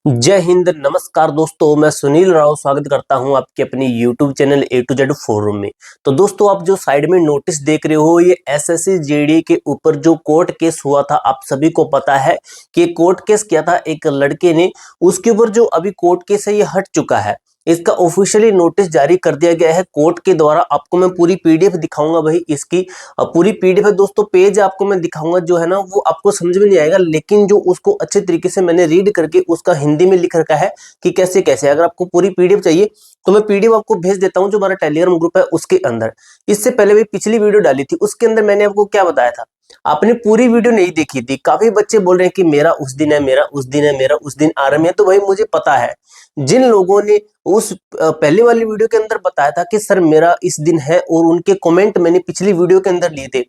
जय हिंद, नमस्कार दोस्तों। मैं सुनील राव स्वागत करता हूं आपके अपनी YouTube channel A to Z forum में। तो दोस्तों, आप जो साइड में नोटिस देख रहे हो, ये एसएससी जेडी के ऊपर जो कोर्ट केस हुआ था, आप सभी को पता है कि कोर्ट केस किया था एक लड़के ने। उसके ऊपर जो अभी कोर्ट केस है ये हट चुका है। इसका ऑफिशियली नोटिस जारी कर दिया गया है कोर्ट के द्वारा। आपको मैं पूरी पीडीएफ दिखाऊंगा भाई, इसकी पूरी पीडीएफ है दोस्तों। पेज आपको मैं दिखाऊंगा, जो है ना वो आपको समझ में नहीं आएगा, लेकिन जो उसको अच्छे तरीके से मैंने रीड करके उसका हिंदी में लिख रखा है कि कैसे कैसे। अगर आपको पूरी पीडीएफ चाहिए तो मैं पीडीएफ आपको भेज देता हूं, जो हमारा टेलीग्राम ग्रुप है उसके अंदर। इससे पहले भी पिछली वीडियो डाली थी, उसके अंदर मैंने आपको क्या बताया था। आपने पूरी वीडियो नहीं देखी थी। काफी बच्चे बोल रहे हैं कि मेरा उस दिन है, मेरा उस दिन है, मेरा उस दिन आराम है। तो भाई मुझे पता है, जिन लोगों ने उस पहले वाली वीडियो के अंदर बताया था कि सर मेरा इस दिन है, और उनके कमेंट मैंने पिछली वीडियो के अंदर लिए थे,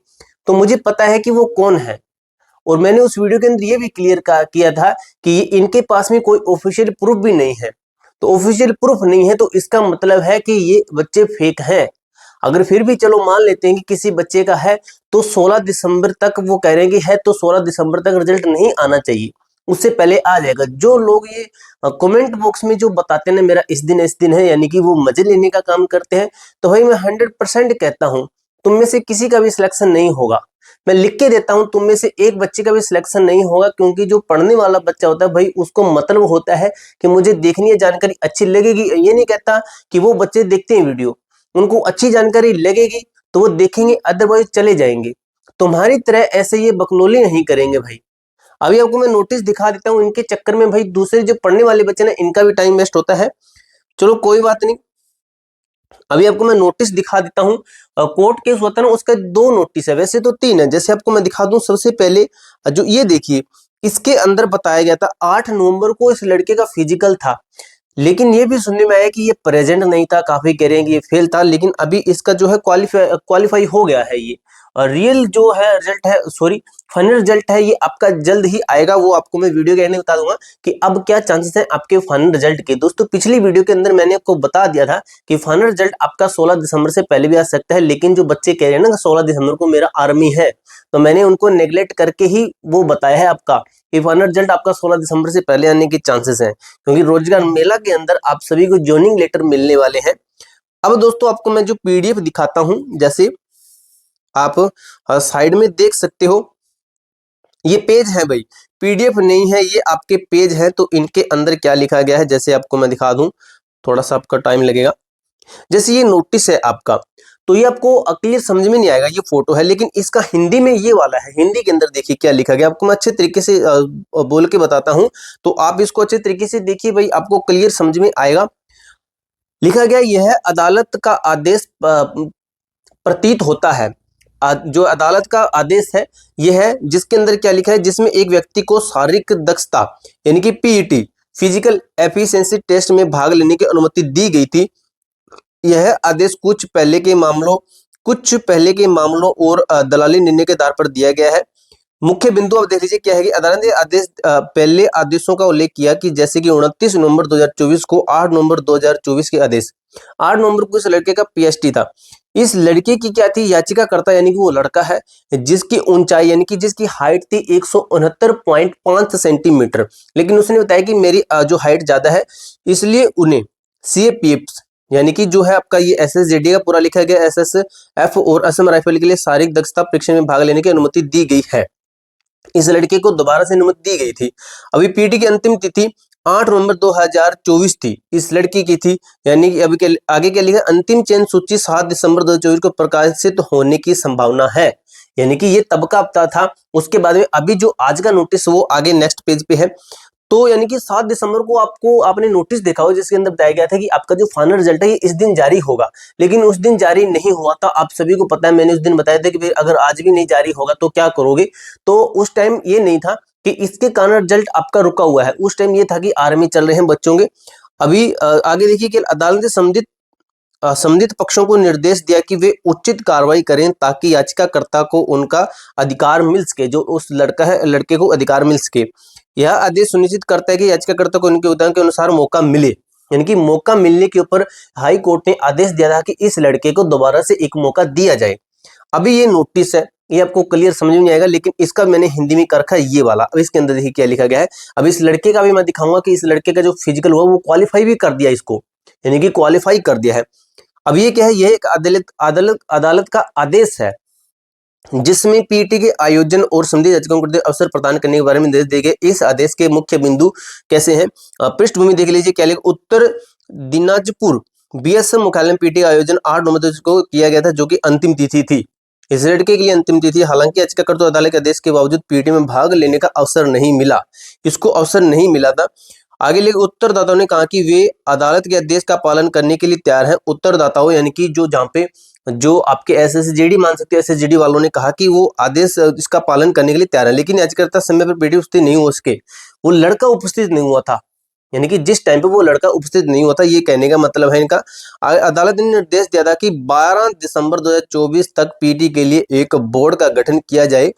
तो मुझे पता है कि वो कौन है। और मैंने उस वीडियो के अंदर ये भी क्लियर किया था कि ये इनके पास में कोई ऑफिशियल प्रूफ भी नहीं है। तो ऑफिशियल प्रूफ नहीं है तो इसका मतलब है कि ये बच्चे फेक हैं। अगर फिर भी चलो मान लेते हैं कि किसी बच्चे का है, तो 16 दिसंबर तक वो कह रहे हैं कि है, तो 16 दिसंबर तक रिजल्ट नहीं आना चाहिए, उससे पहले आ जाएगा। जो लोग ये कमेंट बॉक्स में जो बताते हैं मेरा इस दिन है, यानी कि वो मजे लेने का काम करते हैं, तो भाई मैं 100% कहता हूं तुम में से किसी का भी सिलेक्शन नहीं होगा। मैं लिख के देता हूं, तुम में से एक बच्चे का भी सिलेक्शन नहीं होगा, क्योंकि जो पढ़ने वाला बच्चा होता है भाई, उसको मतलब होता है कि मुझे देखनी है, जानकारी अच्छी लगेगी। ये नहीं कहता कि वो बच्चे देखते हैं वीडियो, उनको अच्छी जानकारी लगेगी तो वो देखेंगे, अदरवाइज चले जाएंगे। तुम्हारी तरह ऐसे ये बकलोली नहीं करेंगे भाई। अभी आपको मैं नोटिस दिखा देता हूँ। इनके चक्कर में भाई दूसरे जो पढ़ने वाले बच्चे ना, इनका भी टाइम वेस्ट होता है। चलो कोई बात नहीं, अभी आपको मैं नोटिस दिखा देता हूँ। कोर्ट केस होता है ना, उसका 2 नोटिस है, वैसे तो 3 है। जैसे आपको मैं दिखा दूं, सबसे पहले जो ये देखिए, इसके अंदर बताया गया था 8 नवंबर को इस लड़के का फिजिकल था, लेकिन ये भी सुनने में आया कि ये प्रेजेंट नहीं था। काफी कह रहे हैं कि ये फेल था, लेकिन अभी इसका जो है क्वालिफाई हो गया है ये। और रियल जो है रिजल्ट है, सॉरी फाइनल रिजल्ट है, ये आपका जल्द ही आएगा। वो आपको मैं वीडियो के एंड में बता दूंगा कि अब क्या चांसेस हैं आपके फाइनल रिजल्ट के। दोस्तों, पिछली वीडियो के अंदर मैंने आपको बता दिया था कि फाइनल रिजल्ट आपका 16 दिसंबर से पहले भी आ सकता है, लेकिन जो बच्चे कह रहे हैं ना 16 दिसंबर को मेरा आर्मी है, तो मैंने उनको नेग्लेक्ट करके ही वो बताया है आपका कि फाइनल रिजल्ट आपका 16 दिसंबर से पहले आने के चांसेस हैं, क्योंकि रोजगार मेला के अंदर आप सभी को ज्वाइनिंग लेटर मिलने वाले हैं। अब दोस्तों, आपको मैं जो पीडीएफ दिखाता हूं, जैसे आप साइड में देख सकते हो, ये पेज है भाई, पीडीएफ नहीं है, ये आपके पेज है। तो इनके अंदर क्या लिखा गया है, जैसे आपको मैं दिखा दूं, थोड़ा सा आपका टाइम लगेगा। जैसे ये नोटिस है आपका, तो ये आपको क्लियर समझ में नहीं आएगा, ये फोटो है, लेकिन इसका हिंदी में ये वाला है। हिंदी के अंदर देखिए क्या लिखा गया, आपको मैं अच्छे तरीके से बोल के बताता हूं, तो आप इसको अच्छे तरीके से देखिए भाई, आपको क्लियर समझ में आएगा। लिखा गया यह अदालत का आदेश प्रतीत होता है। जो अदालत का आदेश है यह है, जिसके अंदर क्या लिखा है, जिसमें एक व्यक्ति को शारीरिक दक्षता यानी कि पीईटी फिजिकल एफिशिएंसी टेस्ट में भाग लेने की अनुमति दी गई थी। यह आदेश कुछ पहले के मामलों और दलाली निर्णय के आधार पर दिया गया है। मुख्य बिंदु अब देख लीजिए क्या है कि अदालत ने पहले आदेशों का उल्लेख किया कि जैसे कि 29 नवंबर 2024 को 8 नवंबर 2024 के आदेश। 8 नवंबर को इस लड़के का पीएचडी था। इस लड़के की क्या थी, याचिकाकर्ता यानी कि वो लड़का है जिसकी ऊंचाई यानी कि जिसकी हाइट थी 169.5 सेंटीमीटर, लेकिन उसने बताया कि मेरी जो हाइट ज्यादा है, इसलिए उन्हें सीएपीएफ यानी कि जो है आपका ये एसएसजेडी का पूरा लिखा गया एसएसएफ और असम राइफल के लिए शारीरिक दक्षता परीक्षा में भाग लेने की अनुमति दी गई है। इस लड़के को दोबारा से अनुमति दी गई थी। अभी पीटी की अंतिम तिथि 8 नवंबर 2024 थी, इस लड़की की थी। यानी कि अभी के आगे क्या लिखा, अंतिम चयन सूची 7 दिसंबर 2024 को प्रकाशित होने की संभावना है। यानी कि ये तब का हफ्ता था। उसके बाद में अभी जो आज का नोटिस वो आगे नेक्स्ट पेज पे है। तो यानी कि 7 दिसंबर को आपको आपने नोटिस देखा हो, जिसके अंदर बताया गया था कि आपका जो फाइनल रिजल्ट है ये इस दिन जारी होगा, लेकिन उस दिन जारी नहीं हुआ था। आप सभी को पता है, मैंने उस दिन बताया था कि भाई अगर आज भी नहीं जारी होगा तो क्या करोगे। तो उस टाइम ये नहीं था कि इसके कारण रिजल्ट आपका रुका हुआ है, उस टाइम ये था कि आर्मी चल रहे हैं बच्चों के। अभी आगे देखिए कि अदालत ने संबंधित पक्षों को निर्देश दिया कि वे उचित कार्रवाई करें ताकि याचिकाकर्ता को उनका अधिकार मिल सके, जो उस लड़के को अधिकार मिल सके। यह आदेश सुनिश्चित करता है कि याचिकाकर्ता को उनके उद्देश्य के अनुसार मौका मिले। यानी कि मौका मिलने के ऊपर हाई कोर्ट ने आदेश दिया था कि इस लड़के को दोबारा से एक मौका दिया जाए। अभी ये नोटिस है, ये आपको क्लियर समझ में नहीं आएगा, लेकिन इसका मैंने हिंदी में कर रखा है ये वाला। अब इसके अंदर देखिए क्या लिखा गया है। अब इस लड़के का भी मैं दिखाऊंगा कि इस लड़के का जो फिजिकल हुआ वो क्वालिफाई भी कर दिया इसको, यानी कि क्वालिफाई कर दिया है। अब ये क्या है, ये एक अदालत का आदेश है जिसमें पीटी के आयोजन और संधि याचिकाओं को अवसर प्रदान करने के बारे में निर्देश दिए गए। इस आदेश के मुख्य बिंदु कैसे हैं, पृष्ठभूमि देख लीजिए क्या लिखा। उत्तर दिनाजपुर बीएसएफ मुख्यालय में पीटी का आयोजन 8 नवंबर को किया गया था, जो कि अंतिम तिथि थी। इस लड़के के लिए अंतिम तिथि, हालांकि याचिकाकर्ता अदालत के आदेश के बावजूद पीटी में भाग लेने का अवसर नहीं मिला, इसको अवसर नहीं मिला था। आगे लिखे उत्तरदाताओं ने कहा कि वे अदालत के आदेश का पालन करने के लिए तैयार हैं। उत्तरदाताओं यानी कि जो जहाँ पे जो आपके एसएसजीडी मान सकते हैं, एसएसजीडी वालों ने कहा कि वो आदेश इसका पालन करने के लिए तैयार है, लेकिन याचिकाकर्ता समय पर पीटी उपस्थित नहीं हो सके, वो लड़का उपस्थित नहीं हुआ था, यानी कि जिस टाइम पे वो लड़का उपस्थित नहीं हुआ था, ये कहने का मतलब है इनका। अदालत ने निर्देश दिया था कि 12 दिसंबर 2024 तक पीटी के लिए एक बोर्ड का गठन किया जाए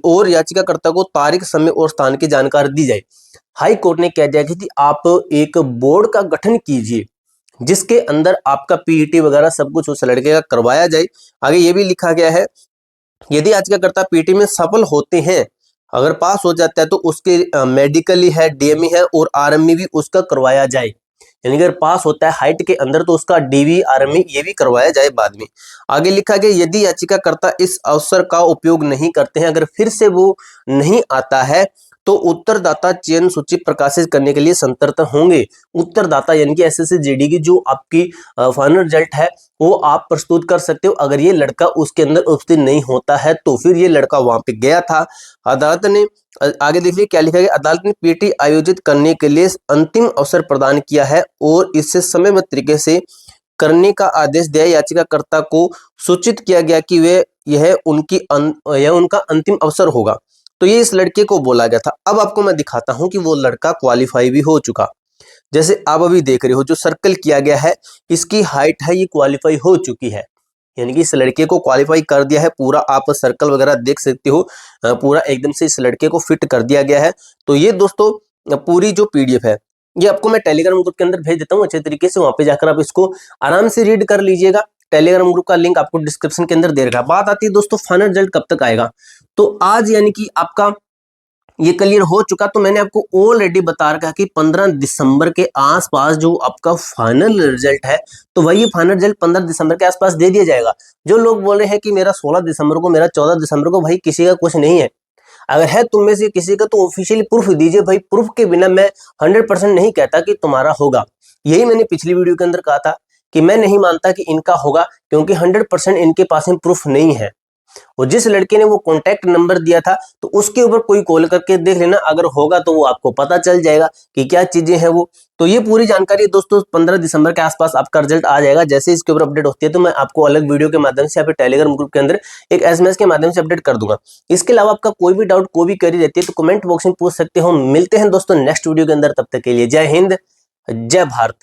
और याचिकाकर्ता को तारीख, समय और स्थान की जानकारी दी जाए। हाई कोर्ट ने कह दिया कि आप एक बोर्ड का गठन कीजिए जिसके अंदर आपका पीईटी वगैरह सब कुछ उस लड़के का करवाया जाए। आगे ये भी लिखा गया है, यदि याचिकाकर्ता पीटी में सफल होते हैं, अगर पास हो जाता है तो उसके मेडिकली है, डीएमई है और आरएमई भी उसका करवाया जाए, यानी अगर पास होता है हाइट के अंदर तो उसका डीवी, आरएमई ये भी करवाया जाए बाद में। आगे लिखा गया, यदि याचिकाकर्ता इस अवसर का उपयोग नहीं करते हैं, अगर फिर से वो नहीं आता है तो उत्तरदाता चयन सूची प्रकाशित करने के लिए संतर्त होंगे। उत्तरदाता यानी कि एसएसजीडी की जो आपकी फाइनल रिजल्ट है वो आप प्रस्तुत कर सकते हो। अगर ये लड़का उसके अंदर उपस्थित नहीं होता है तो फिर ये लड़का वहां पे गया था। अदालत ने आगे देखिए क्या लिखा गया, अदालत ने पीटी आयोजित करने के लिए अंतिम अवसर प्रदान किया है और इससे समयबद्ध तरीके से करने का आदेश दिया। याचिकाकर्ता को सूचित किया गया कि यह उनका अंतिम अवसर होगा। तो ये इस लड़के को बोला गया था। अब आपको मैं दिखाता हूं कि वो लड़का क्वालिफाई भी हो चुका। जैसे आप अभी देख रहे हो जो सर्कल किया गया है, इसकी हाइट है, ये क्वालिफाई हो चुकी है, यानी कि इस लड़के को क्वालिफाई कर दिया है पूरा। आप सर्कल वगैरह देख सकते हो, पूरा एकदम से इस लड़के को फिट कर दिया गया है। तो ये दोस्तों पूरी जो पीडीएफ है ये आपको मैं टेलीग्राम ग्रुप के अंदर भेज देता हूँ अच्छे तरीके से, वहां पे जाकर आप इसको आराम से रीड कर लीजिएगा। टेलीग्राम ग्रुप का लिंक आपको डिस्क्रिप्शन के अंदर दे रखा है। बात आती है दोस्तों फाइनल रिजल्ट कब तक आएगा, तो आज यानी कि आपका ये क्लियर हो चुका। तो मैंने आपको ऑलरेडी बता रखा कि 15 दिसंबर के आसपास जो आपका फाइनल रिजल्ट है, तो वही फाइनल रिजल्ट 15 दिसंबर के आसपास दे दिया जाएगा। जो लोग बोल रहे हैं कि मेरा 16 दिसंबर को, मेरा 14 दिसंबर को, भाई किसी का कुछ नहीं है। अगर है तुम में से किसी का तो ऑफिशियली प्रूफ दीजिए भाई। प्रूफ के बिना मैं 100% नहीं कहता कि तुम्हारा होगा। यही मैंने पिछली वीडियो के अंदर कहा था कि मैं नहीं मानता कि इनका होगा, क्योंकि 100% इनके पास में प्रूफ नहीं है। और जिस लड़के ने वो कॉन्टैक्ट नंबर दिया था तो उसके ऊपर कोई कॉल करके देख लेना, अगर होगा तो वो आपको पता चल जाएगा कि क्या चीजें हैं वो। तो ये पूरी जानकारी दोस्तों 15 दिसंबर के आसपास आपका रिजल्ट आ जाएगा। जैसे इसके ऊपर अपडेट होती है तो मैं आपको अलग वीडियो के माध्यम से या फिर टेलीग्राम ग्रुप के अंदर एक एसएमएस के माध्यम से अपडेट कर दूंगा। इसके अलावा आपका कोई भी डाउट, कोई भी क्वेरी रहती है तो कमेंट बॉक्स में पूछ सकते हो। मिलते हैं दोस्तों नेक्स्ट वीडियो के अंदर, तब तक के लिए जय हिंद, जय भारत।